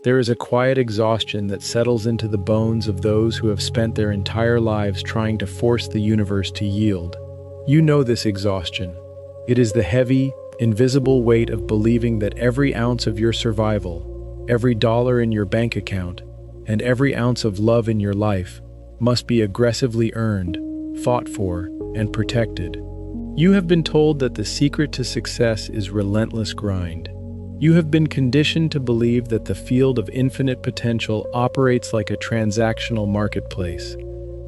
There is a quiet exhaustion that settles into the bones of those who have spent their entire lives trying to force the universe to yield. You know this exhaustion. It is the heavy, invisible weight of believing that every ounce of your survival, every dollar in your bank account, and every ounce of love in your life must be aggressively earned, fought for, and protected. You have been told that the secret to success is relentless grind. You have been conditioned to believe that the field of infinite potential operates like a transactional marketplace,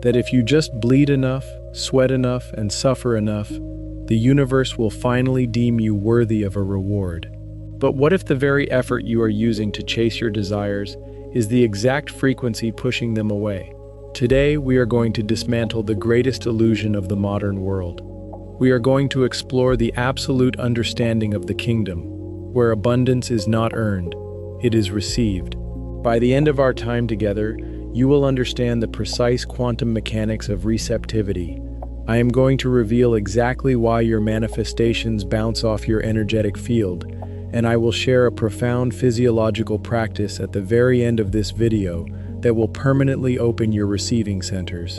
that if you just bleed enough, sweat enough, and suffer enough, the universe will finally deem you worthy of a reward. But what if the very effort you are using to chase your desires is the exact frequency pushing them away? Today, we are going to dismantle the greatest illusion of the modern world. We are going to explore the absolute understanding of the kingdom, where abundance is not earned, it is received. By the end of our time together, you will understand the precise quantum mechanics of receptivity. I am going to reveal exactly why your manifestations bounce off your energetic field, and I will share a profound physiological practice at the very end of this video that will permanently open your receiving centers.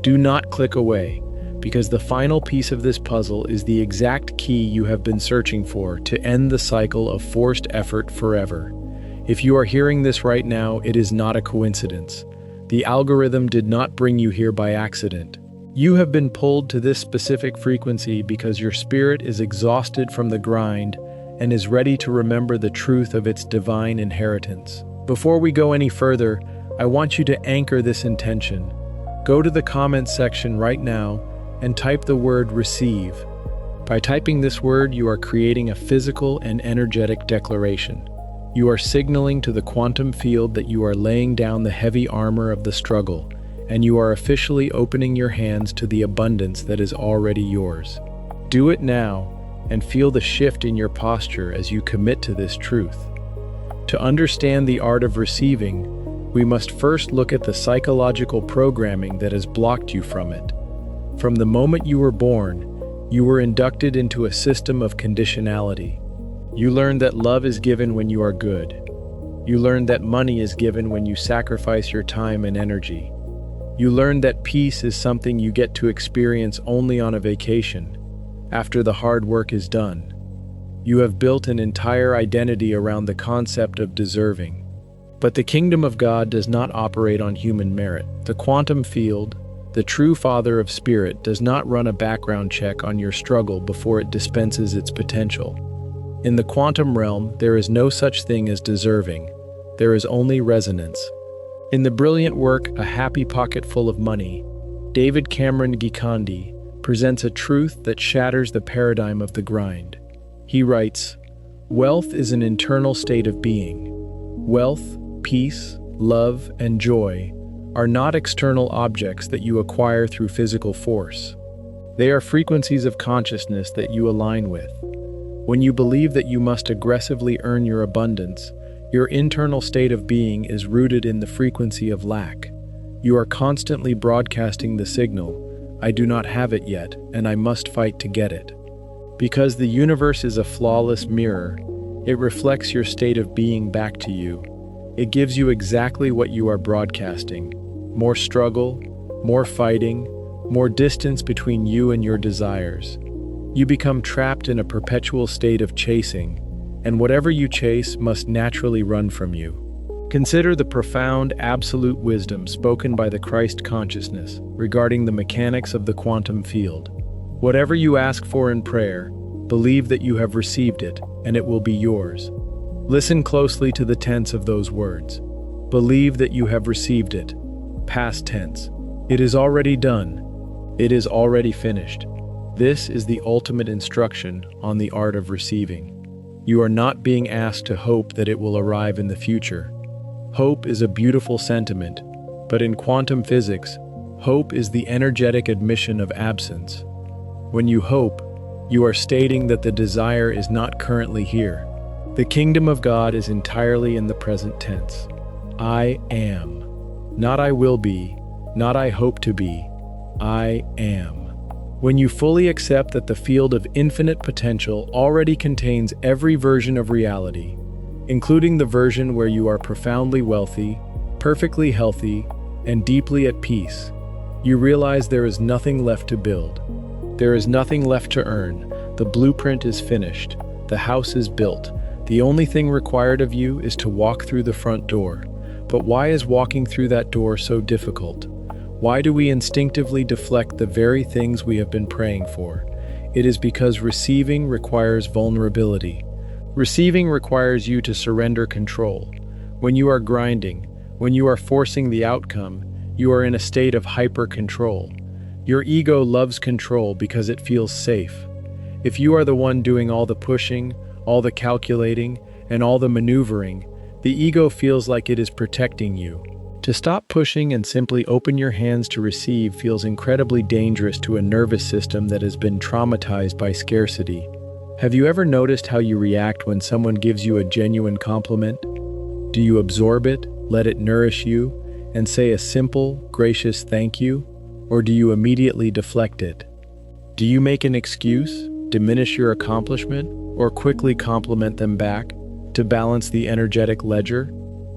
Do not click away, because the final piece of this puzzle is the exact key you have been searching for to end the cycle of forced effort forever. If you are hearing this right now, it is not a coincidence. The algorithm did not bring you here by accident. You have been pulled to this specific frequency because your spirit is exhausted from the grind and is ready to remember the truth of its divine inheritance. Before we go any further, I want you to anchor this intention. Go to the comments section right now and type the word receive. By typing this word, you are creating a physical and energetic declaration. You are signaling to the quantum field that you are laying down the heavy armor of the struggle, and you are officially opening your hands to the abundance that is already yours. Do it now and feel the shift in your posture as you commit to this truth. To understand the art of receiving, we must first look at the psychological programming that has blocked you from it. From the moment you were born, you were inducted into a system of conditionality. You learned that love is given when you are good. You learned that money is given when you sacrifice your time and energy. You learned that peace is something you get to experience only on a vacation, after the hard work is done. You have built an entire identity around the concept of deserving. But the kingdom of God does not operate on human merit. The quantum field, the true Father of Spirit, does not run a background check on your struggle before it dispenses its potential. In the quantum realm, there is no such thing as deserving. There is only resonance. In the brilliant work, A Happy Pocket Full of Money, David Cameron Gikandi presents a truth that shatters the paradigm of the grind. He writes, "Wealth is an internal state of being. Wealth, peace, love, and joy are not external objects that you acquire through physical force. They are frequencies of consciousness that you align with. When you believe that you must aggressively earn your abundance, your internal state of being is rooted in the frequency of lack. You are constantly broadcasting the signal, I do not have it yet, and I must fight to get it. Because the universe is a flawless mirror, it reflects your state of being back to you. It gives you exactly what you are broadcasting: more struggle, more fighting, more distance between you and your desires. You become trapped in a perpetual state of chasing, and whatever you chase must naturally run from you. Consider the profound absolute wisdom spoken by the Christ consciousness regarding the mechanics of the quantum field. Whatever you ask for in prayer, believe that you have received it, and it will be yours. Listen closely to the tense of those words. Believe that you have received it. Past tense. It is already done. It is already finished. This is the ultimate instruction on the art of receiving. You are not being asked to hope that it will arrive in the future. Hope is a beautiful sentiment, but in quantum physics, hope is the energetic admission of absence. When you hope, you are stating that the desire is not currently here. The kingdom of God is entirely in the present tense. I am. Not I will be, not I hope to be. I am. When you fully accept that the field of infinite potential already contains every version of reality, including the version where you are profoundly wealthy, perfectly healthy, and deeply at peace, you realize there is nothing left to build. There is nothing left to earn. The blueprint is finished. The house is built. The only thing required of you is to walk through the front door. But why is walking through that door so difficult? Why do we instinctively deflect the very things we have been praying for? It is because receiving requires vulnerability. Receiving requires you to surrender control. When you are grinding, when you are forcing the outcome, you are in a state of hyper-control. Your ego loves control because it feels safe. If you are the one doing all the pushing, all the calculating, and all the maneuvering, the ego feels like it is protecting you. To stop pushing and simply open your hands to receive feels incredibly dangerous to a nervous system that has been traumatized by scarcity. Have you ever noticed how you react when someone gives you a genuine compliment? Do you absorb it, let it nourish you, and say a simple, gracious thank you? Or do you immediately deflect it? Do you make an excuse, diminish your accomplishment, or quickly compliment them back to balance the energetic ledger?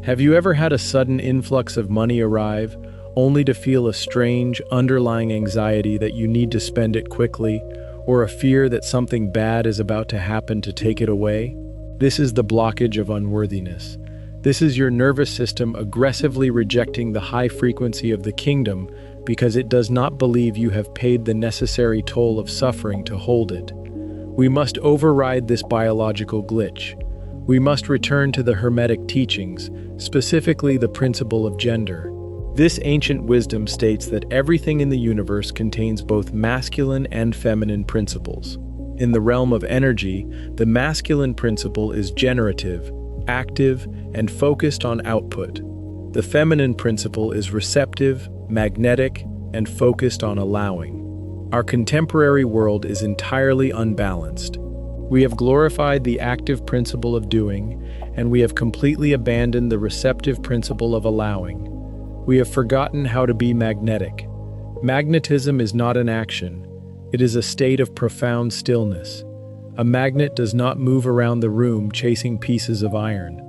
Have you ever had a sudden influx of money arrive, only to feel a strange, underlying anxiety that you need to spend it quickly, or a fear that something bad is about to happen to take it away? This is the blockage of unworthiness. This is your nervous system aggressively rejecting the high frequency of the kingdom because it does not believe you have paid the necessary toll of suffering to hold it. We must override this biological glitch. We must return to the Hermetic teachings, specifically the principle of gender. This ancient wisdom states that everything in the universe contains both masculine and feminine principles. In the realm of energy, the masculine principle is generative, active, and focused on output. The feminine principle is receptive, magnetic, and focused on allowing. Our contemporary world is entirely unbalanced. We have glorified the active principle of doing, and we have completely abandoned the receptive principle of allowing. We have forgotten how to be magnetic. Magnetism is not an action. It is a state of profound stillness. A magnet does not move around the room chasing pieces of iron.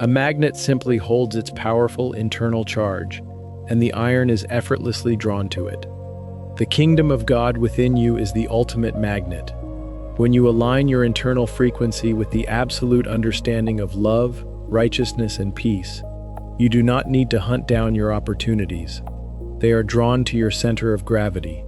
A magnet simply holds its powerful internal charge, and the iron is effortlessly drawn to it. The kingdom of God within you is the ultimate magnet. When you align your internal frequency with the absolute understanding of love, righteousness, and peace, you do not need to hunt down your opportunities. They are drawn to your center of gravity.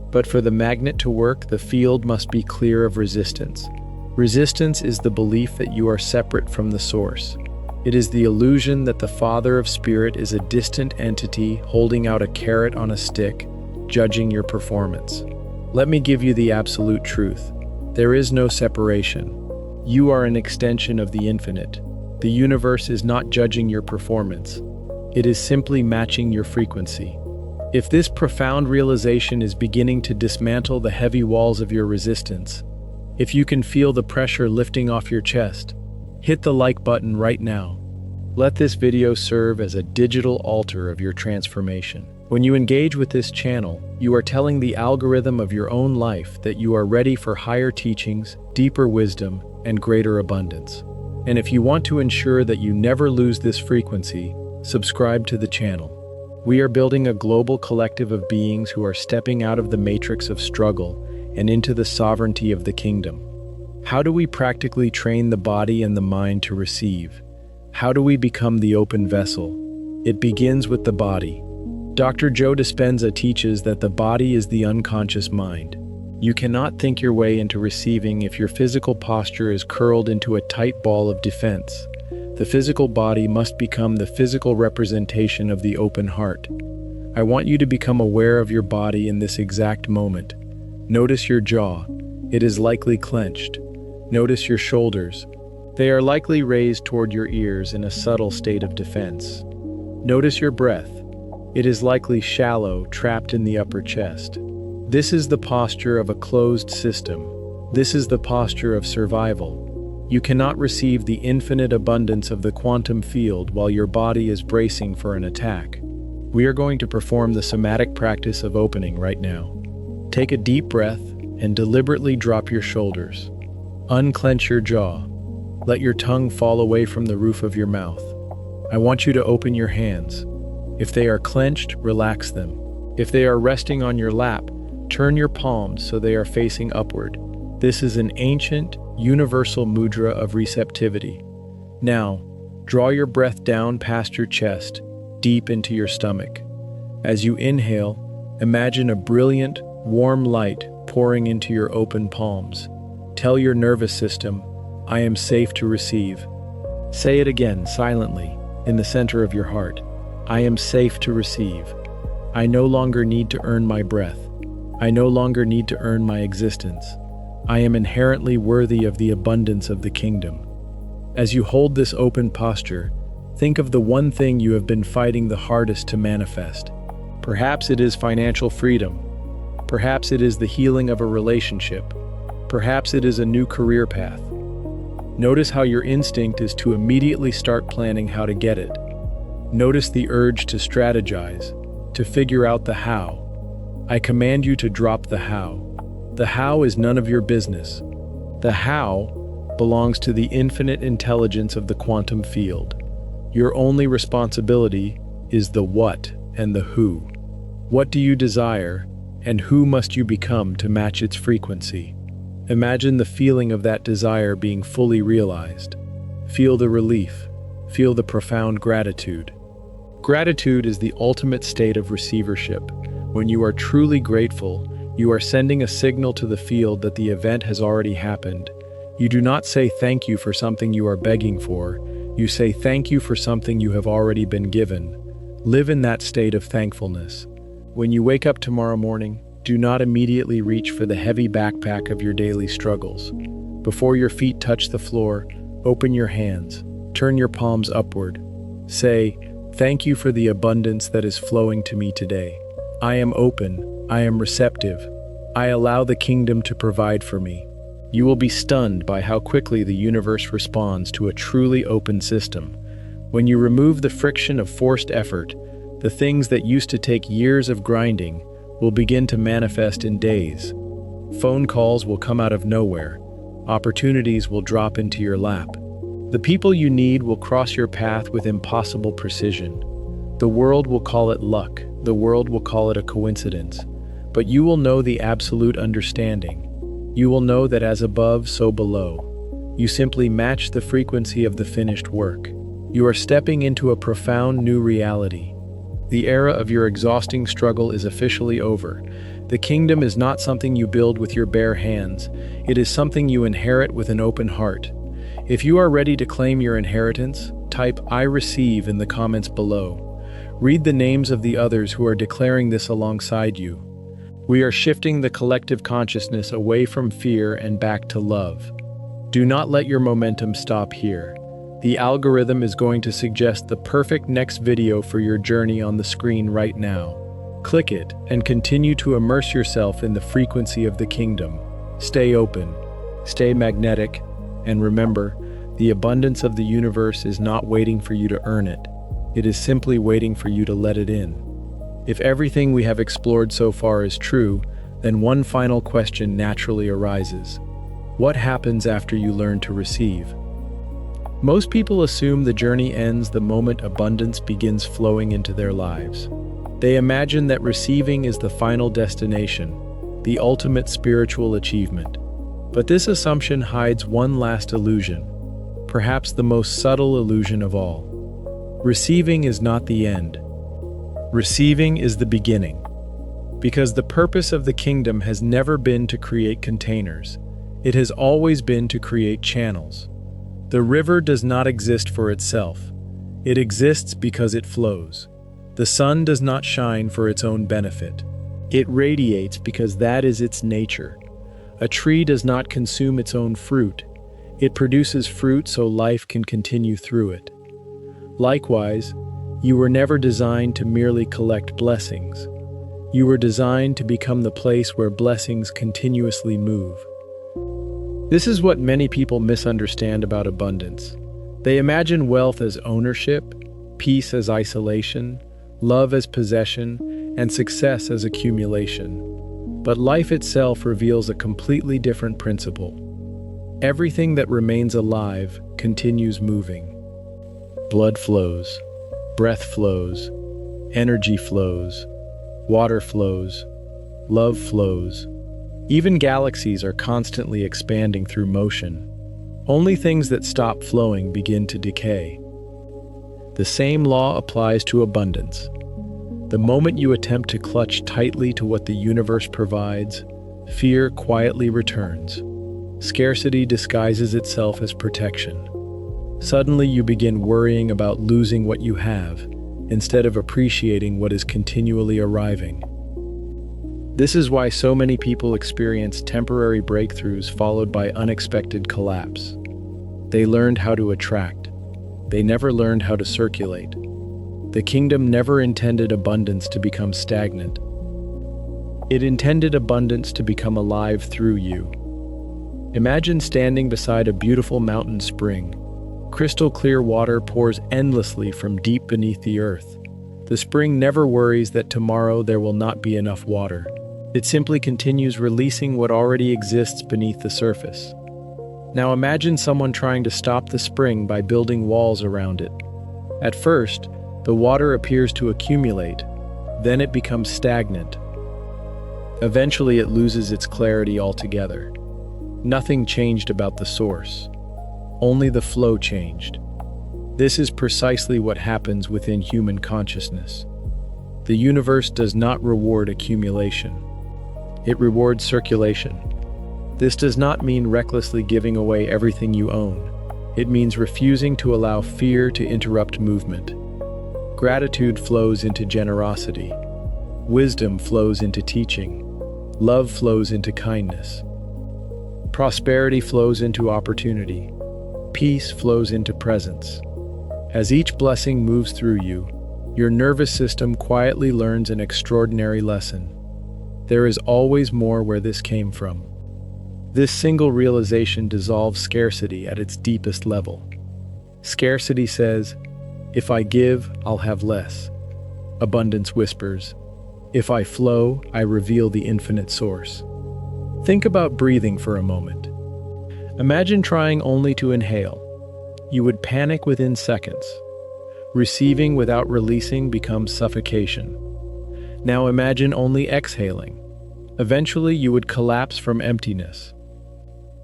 But for the magnet to work, the field must be clear of resistance. Resistance is the belief that you are separate from the source. It is the illusion that the Father of Spirit is a distant entity holding out a carrot on a stick, judging your performance. Let me give you the absolute truth. There is no separation. You are an extension of the infinite. The universe is not judging your performance. It is simply matching your frequency. If this profound realization is beginning to dismantle the heavy walls of your resistance, if you can feel the pressure lifting off your chest, hit the like button right now. Let this video serve as a digital altar of your transformation. When you engage with this channel, you are telling the algorithm of your own life that you are ready for higher teachings, deeper wisdom, and greater abundance. And if you want to ensure that you never lose this frequency, subscribe to the channel. We are building a global collective of beings who are stepping out of the matrix of struggle and into the sovereignty of the kingdom. How do we practically train the body and the mind to receive? How do we become the open vessel? It begins with the body. Dr. Joe Dispenza teaches that the body is the unconscious mind. You cannot think your way into receiving if your physical posture is curled into a tight ball of defense. The physical body must become the physical representation of the open heart. I want you to become aware of your body in this exact moment. Notice your jaw. It is likely clenched. Notice your shoulders. They are likely raised toward your ears in a subtle state of defense. Notice your breath. It is likely shallow, trapped in the upper chest. This is the posture of a closed system. This is the posture of survival. You cannot receive the infinite abundance of the quantum field while your body is bracing for an attack. We are going to perform the somatic practice of opening right now. Take a deep breath and deliberately drop your shoulders. Unclench your jaw. let your tongue fall away from the roof of your mouth. I want you to open your hands. If they are clenched, relax them. If they are resting on your lap, turn your palms so they are facing upward. This is an ancient, universal mudra of receptivity. Now, draw your breath down past your chest, deep into your stomach. As you inhale, imagine a brilliant, warm light pouring into your open palms. Tell your nervous system, I am safe to receive. Say it again, silently, in the center of your heart. I am safe to receive. I no longer need to earn my breath. I no longer need to earn my existence. I am inherently worthy of the abundance of the kingdom. As you hold this open posture, think of the one thing you have been fighting the hardest to manifest. Perhaps it is financial freedom. Perhaps it is the healing of a relationship. Perhaps it is a new career path. Notice how your instinct is to immediately start planning how to get it. Notice the urge to strategize, to figure out the how. I command you to drop the how. The how is none of your business. The how belongs to the infinite intelligence of the quantum field. Your only responsibility is the what and the who. What do you desire, and who must you become to match its frequency? Imagine the feeling of that desire being fully realized. Feel the relief. Feel the profound gratitude. Gratitude is the ultimate state of receivership. When you are truly grateful, you are sending a signal to the field that the event has already happened. You do not say thank you for something you are begging for. You say thank you for something you have already been given. Live in that state of thankfulness. When you wake up tomorrow morning, do not immediately reach for the heavy backpack of your daily struggles. Before your feet touch the floor, open your hands. Turn your palms upward. Say, thank you for the abundance that is flowing to me today. I am open. I am receptive. I allow the kingdom to provide for me. You will be stunned by how quickly the universe responds to a truly open system. When you remove the friction of forced effort, the things that used to take years of grinding will begin to manifest in days. Phone calls will come out of nowhere. Opportunities will drop into your lap. The people you need will cross your path with impossible precision. The world will call it luck. The world will call it a coincidence. But you will know the absolute understanding. You will know that as above, so below. You simply match the frequency of the finished work. You are stepping into a profound new reality. The era of your exhausting struggle is officially over. The kingdom is not something you build with your bare hands. It is something you inherit with an open heart. If you are ready to claim your inheritance, type I receive in the comments below. Read the names of the others who are declaring this alongside you. We are shifting the collective consciousness away from fear and back to love. Do not let your momentum stop here. The algorithm is going to suggest the perfect next video for your journey on the screen right now. Click it and continue to immerse yourself in the frequency of the kingdom. Stay open, stay magnetic, and remember, the abundance of the universe is not waiting for you to earn it. It is simply waiting for you to let it in. If everything we have explored so far is true, then one final question naturally arises. What happens after you learn to receive? Most people assume the journey ends the moment abundance begins flowing into their lives. They imagine that receiving is the final destination, the ultimate spiritual achievement. But this assumption hides one last illusion, perhaps the most subtle illusion of all. Receiving is not the end. Receiving is the beginning. Because the purpose of the kingdom has never been to create containers. It has always been to create channels. The river does not exist for itself. It exists because it flows. The sun does not shine for its own benefit. It radiates because that is its nature. A tree does not consume its own fruit. It produces fruit so life can continue through it. Likewise, you were never designed to merely collect blessings. You were designed to become the place where blessings continuously move. This is what many people misunderstand about abundance. They imagine wealth as ownership, peace as isolation, love as possession, and success as accumulation. But life itself reveals a completely different principle. Everything that remains alive continues moving. Blood flows, breath flows, energy flows, water flows, love flows. Even galaxies are constantly expanding through motion. Only things that stop flowing begin to decay. The same law applies to abundance. The moment you attempt to clutch tightly to what the universe provides, fear quietly returns. Scarcity disguises itself as protection. Suddenly you begin worrying about losing what you have, instead of appreciating what is continually arriving. This is why so many people experience temporary breakthroughs followed by unexpected collapse. They learned how to attract. They never learned how to circulate. The kingdom never intended abundance to become stagnant. It intended abundance to become alive through you. Imagine standing beside a beautiful mountain spring. Crystal clear water pours endlessly from deep beneath the earth. The spring never worries that tomorrow there will not be enough water. It simply continues releasing what already exists beneath the surface. Now imagine someone trying to stop the spring by building walls around it. At first, the water appears to accumulate, then it becomes stagnant. Eventually it loses its clarity altogether. Nothing changed about the source. Only the flow changed. This is precisely what happens within human consciousness. The universe does not reward accumulation. It rewards circulation. This does not mean recklessly giving away everything you own. It means refusing to allow fear to interrupt movement. Gratitude flows into generosity. Wisdom flows into teaching. Love flows into kindness. Prosperity flows into opportunity. Peace flows into presence. As each blessing moves through you, your nervous system quietly learns an extraordinary lesson. There is always more where this came from. This single realization dissolves scarcity at its deepest level. Scarcity says, "If I give, I'll have less." Abundance whispers, "If I flow, I reveal the infinite source." Think about breathing for a moment. Imagine trying only to inhale. You would panic within seconds. Receiving without releasing becomes suffocation. Now imagine only exhaling. Eventually you would collapse from emptiness.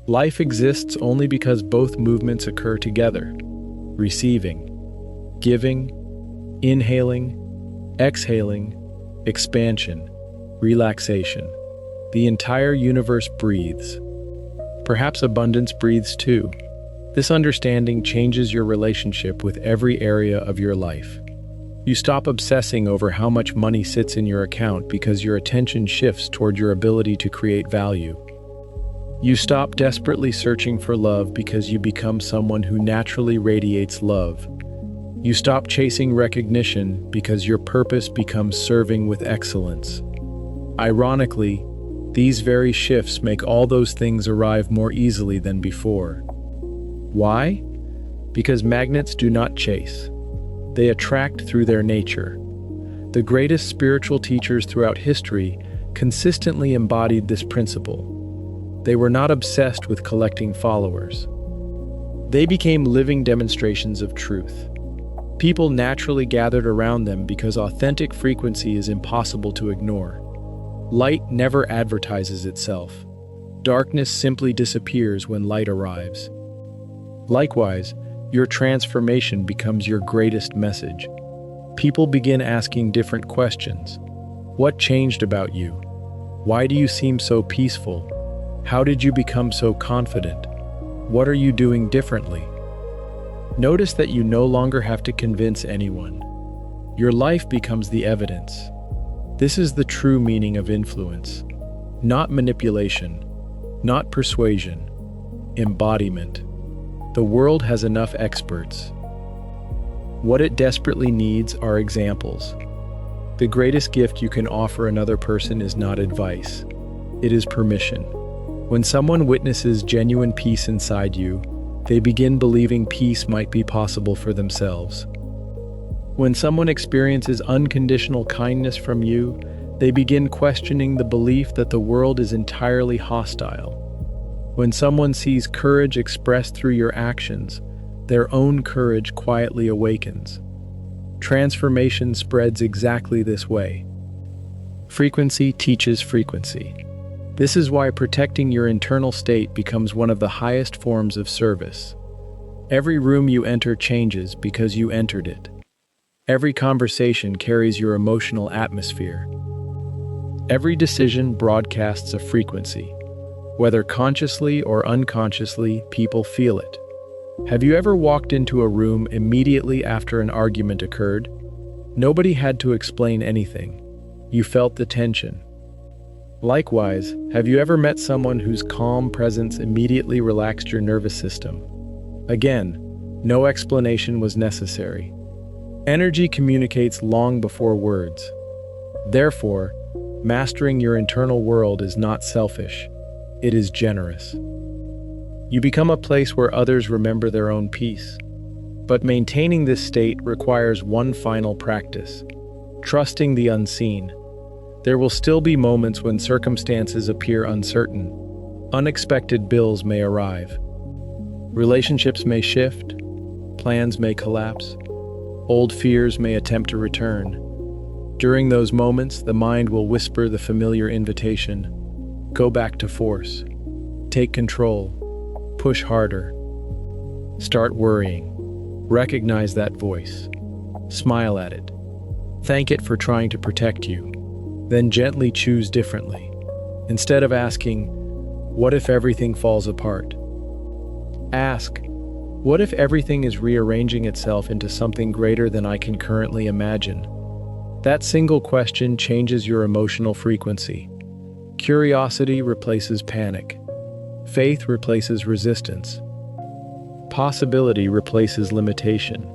Life exists only because both movements occur together. Receiving, giving, inhaling, exhaling, expansion, relaxation. The entire universe breathes. Perhaps abundance breathes too. This understanding changes your relationship with every area of your life. You stop obsessing over how much money sits in your account because your attention shifts toward your ability to create value. You stop desperately searching for love because you become someone who naturally radiates love. You stop chasing recognition because your purpose becomes serving with excellence. Ironically, these very shifts make all those things arrive more easily than before. Why? Because magnets do not chase. They attract through their nature. The greatest spiritual teachers throughout history consistently embodied this principle. They were not obsessed with collecting followers. They became living demonstrations of truth. People naturally gathered around them because authentic frequency is impossible to ignore. Light never advertises itself. Darkness simply disappears when light arrives. Likewise, your transformation becomes your greatest message. People begin asking different questions. What changed about you? Why do you seem so peaceful? How did you become so confident? What are you doing differently? Notice that you no longer have to convince anyone. Your life becomes the evidence. This is the true meaning of influence. Not manipulation, not persuasion, embodiment. The world has enough experts. What it desperately needs are examples. The greatest gift you can offer another person is not advice. It is permission. When someone witnesses genuine peace inside you, they begin believing peace might be possible for themselves. When someone experiences unconditional kindness from you, they begin questioning the belief that the world is entirely hostile. When someone sees courage expressed through your actions, their own courage quietly awakens. Transformation spreads exactly this way. Frequency teaches frequency. This is why protecting your internal state becomes one of the highest forms of service. Every room you enter changes because you entered it. Every conversation carries your emotional atmosphere. Every decision broadcasts a frequency. Whether consciously or unconsciously, people feel it. Have you ever walked into a room immediately after an argument occurred? Nobody had to explain anything. You felt the tension. Likewise, have you ever met someone whose calm presence immediately relaxed your nervous system? Again, no explanation was necessary. Energy communicates long before words. Therefore, mastering your internal world is not selfish. It is generous. You become a place where others remember their own peace. But maintaining this state requires one final practice: trusting the unseen. There will still be moments when circumstances appear uncertain. Unexpected bills may arrive. Relationships may shift. Plans may collapse. Old fears may attempt to return. During those moments, the mind will whisper the familiar invitation: go back to force. Take control. Push harder. Start worrying. Recognize that voice. Smile at it. Thank it for trying to protect you. Then gently choose differently. Instead of asking, what if everything falls apart? Ask, what if everything is rearranging itself into something greater than I can currently imagine? That single question changes your emotional frequency. Curiosity replaces panic. Faith replaces resistance. Possibility replaces limitation.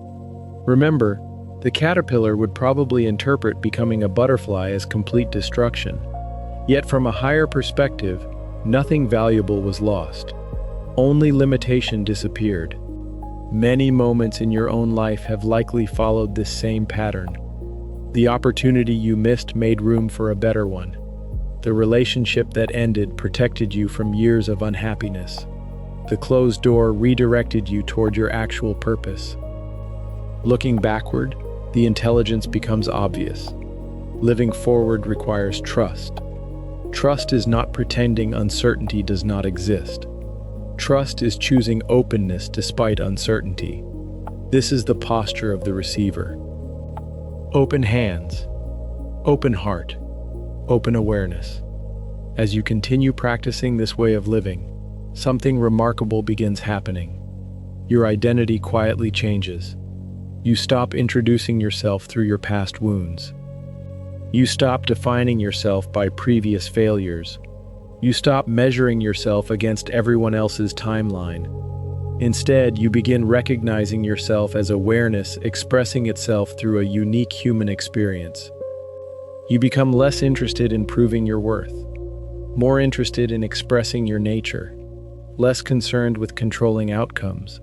Remember, the caterpillar would probably interpret becoming a butterfly as complete destruction. Yet from a higher perspective, nothing valuable was lost. Only limitation disappeared. Many moments in your own life have likely followed this same pattern. The opportunity you missed made room for a better one. The relationship that ended protected you from years of unhappiness. The closed door redirected you toward your actual purpose. Looking backward, the intelligence becomes obvious. Living forward requires trust. Trust is not pretending uncertainty does not exist. Trust is choosing openness despite uncertainty. This is the posture of the receiver. Open hands, open heart, open awareness. As you continue practicing this way of living, something remarkable begins happening. Your identity quietly changes. You stop introducing yourself through your past wounds. You stop defining yourself by previous failures. You stop measuring yourself against everyone else's timeline. Instead, you begin recognizing yourself as awareness expressing itself through a unique human experience. You become less interested in proving your worth, more interested in expressing your nature, less concerned with controlling outcomes,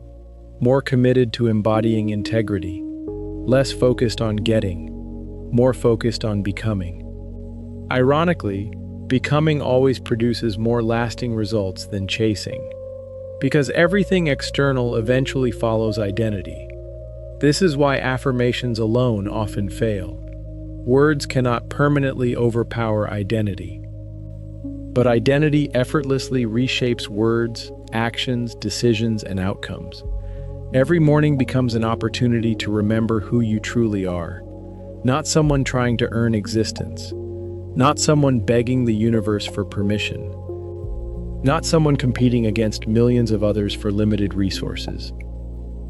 more committed to embodying integrity, less focused on getting, more focused on becoming. Ironically, becoming always produces more lasting results than chasing, because everything external eventually follows identity. This is why affirmations alone often fail. Words cannot permanently overpower identity. But identity effortlessly reshapes words, actions, decisions, and outcomes. Every morning becomes an opportunity to remember who you truly are, not someone trying to earn existence, not someone begging the universe for permission, not someone competing against millions of others for limited resources.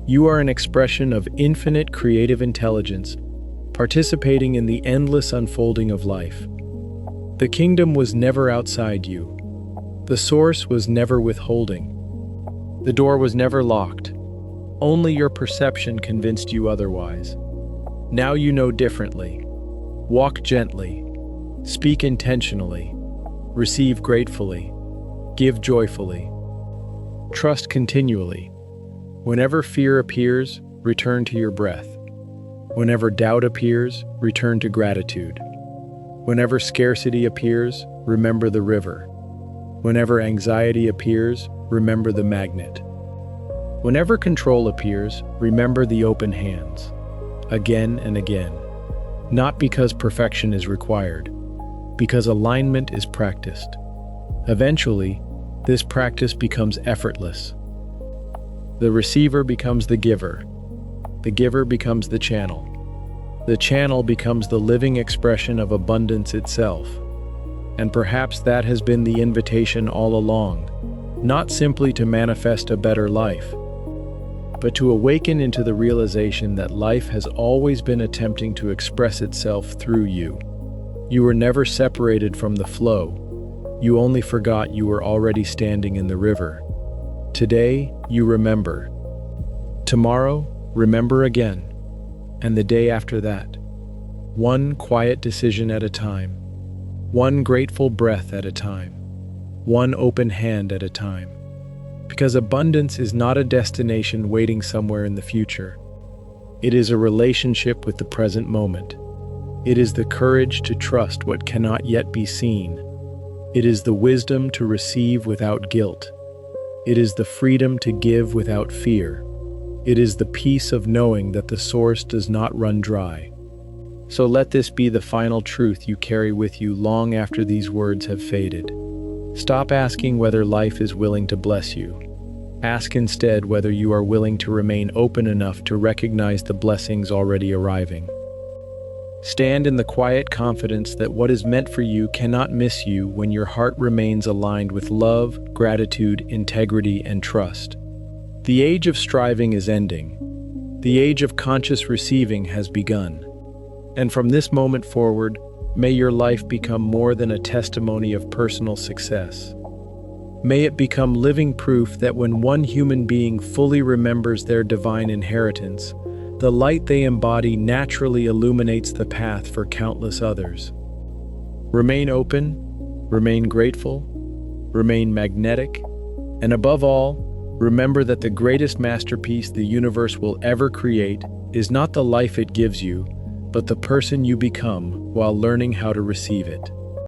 You are an expression of infinite creative intelligence, participating in the endless unfolding of life. The kingdom was never outside you. The source was never withholding. The door was never locked. Only your perception convinced you otherwise. Now you know differently. Walk gently. Speak intentionally. Receive gratefully. Give joyfully. Trust continually. Whenever fear appears, return to your breath. Whenever doubt appears, return to gratitude. Whenever scarcity appears, remember the river. Whenever anxiety appears, remember the magnet. Whenever control appears, remember the open hands. Again and again. Not because perfection is required, because alignment is practiced. Eventually, this practice becomes effortless. The receiver becomes the giver. The giver becomes the channel. The channel becomes the living expression of abundance itself. And perhaps that has been the invitation all along, not simply to manifest a better life, but to awaken into the realization that life has always been attempting to express itself through you. You were never separated from the flow. You only forgot you were already standing in the river. Today, you remember. Tomorrow, remember again. And the day after that. One quiet decision at a time. One grateful breath at a time. One open hand at a time. Because abundance is not a destination waiting somewhere in the future. It is a relationship with the present moment. It is the courage to trust what cannot yet be seen. It is the wisdom to receive without guilt. It is the freedom to give without fear. It is the peace of knowing that the source does not run dry. So let this be the final truth you carry with you long after these words have faded. Stop asking whether life is willing to bless you. Ask instead whether you are willing to remain open enough to recognize the blessings already arriving. Stand in the quiet confidence that what is meant for you cannot miss you when your heart remains aligned with love, gratitude, integrity, and trust. The age of striving is ending. The age of conscious receiving has begun. And from this moment forward, may your life become more than a testimony of personal success. May it become living proof that when one human being fully remembers their divine inheritance, the light they embody naturally illuminates the path for countless others. Remain open, remain grateful, remain magnetic, and above all, remember that the greatest masterpiece the universe will ever create is not the life it gives you, but the person you become while learning how to receive it.